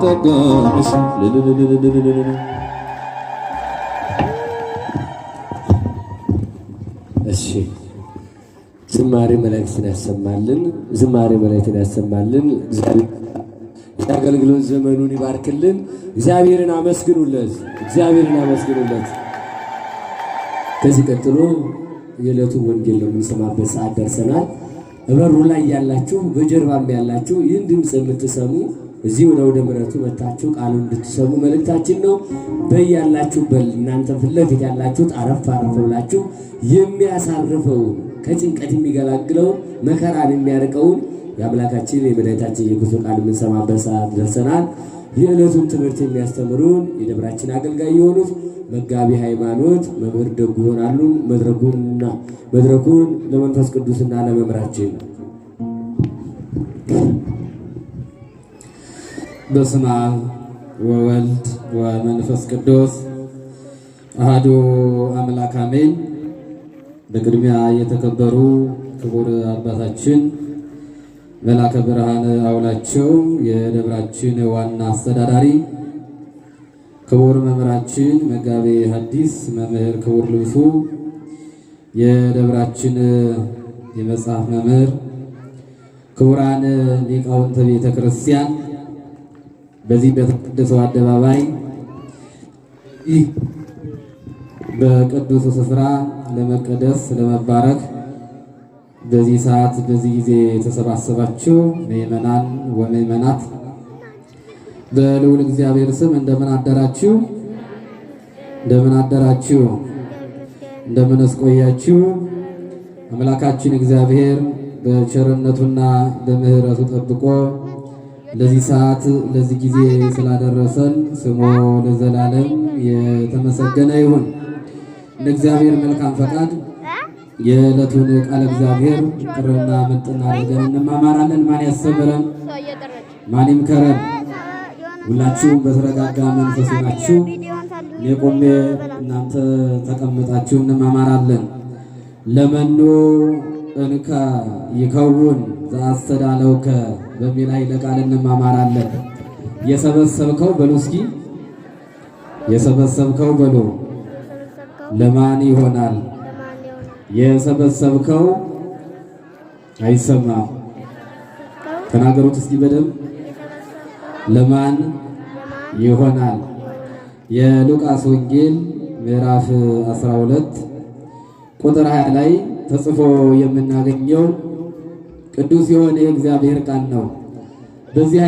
ጠጋሽ እሺ ዝማሬ መላእክትን ያሰማልን። ዝማሬ መላእክትን ያሰማልን። የአገልግሎት ዘመኑን ይባርክልን። እግዚአብሔርን አመስግኑለት። እግዚአብሔርን አመስግኑለት። ከዚህ ቀጥሎ የዕለቱን ወንጌል ነው የምንሰማበት ሰዓት ደርሰናል። በበሩ ላይ ያላችሁ በጀርባም ያላችሁ ይህን ድምፅ የምትሰሙ እዚህ ወደ ምሕረቱ መጣችሁ ቃሉን እንድትሰሙ መልእክታችን ነው። በያላችሁበት እናንተ ፊት ለፊት ያላችሁት አረፍ ብላችሁ የሚያሳርፈውን ከጭንቀት የሚገላግለውን መከራን የሚያርቀውን የአምላካችን የመድኃኒታችን የኢየሱስ ቃል የምንሰማበት ሰዓት ደርሰናል። የዕለቱን ትምህርት የሚያስተምሩን የደብራችን አገልጋይ የሆኑት መጋቢ ሃይማኖት መምህር ደጉ ይሆናሉ። መድረኩን ለመንፈስ ቅዱስና ለመምራችን በስመ አብ ወወልድ ወመንፈስ ቅዱስ አሐዱ አምላክ አሜን። በቅድሚያ የተከበሩ ክቡር አባታችን መላከ ብርሃን አውላቸው የደብራችን ዋና አስተዳዳሪ፣ ክቡር መምህራችን መጋቤ ሐዲስ መምህር ክቡር ልብሱ የደብራችን የመጽሐፍ መምህር፣ ክቡራን ሊቃውንተ ቤተ ክርስቲያን በዚህ በተቀደሰው አደባባይ በቅዱስ ስፍራ ለመቀደስ ለመባረክ በዚህ ሰዓት በዚህ ጊዜ የተሰባሰባችሁ ምእመናን ወምእመናት በልዑል እግዚአብሔር ስም እንደምን አደራችሁ? እንደምን አደራችሁ? እንደምንስ ቆያችሁ? አምላካችን እግዚአብሔር በቸርነቱና በምሕረቱ ጠብቆ ለዚህ ሰዓት ለዚህ ጊዜ ስላደረሰን ስሙ ለዘላለም የተመሰገነ ይሁን። እንደ እግዚአብሔር መልካም ፈቃድ የዕለቱን ቃለ እግዚአብሔር ጥርና ምጥን አድርገን እንማማራለን። ማን ያስተምረን? ማን ይምከረን? ሁላችሁም በተረጋጋ መንፈስ ናችሁ። እኔ ቆሜ እናንተ ተቀምጣችሁ እንማማራለን። ለመኑ እንከ ይከውን ዘአስተዳለውከ በሚል ኃይለ ቃል እንማማራለን። የሰበሰብከው በሉ እስኪ የሰበሰብከው በሉ ለማን ይሆናል? የሰበሰብከው አይሰማም። ተናገሩት እስኪ በደንብ ለማን ይሆናል? የሉቃስ ወንጌል ምዕራፍ 12 ቁጥር 20 ላይ ተጽፎ የምናገኘው ቅዱስ የሆነ የእግዚአብሔር ቃል ነው። በዚህ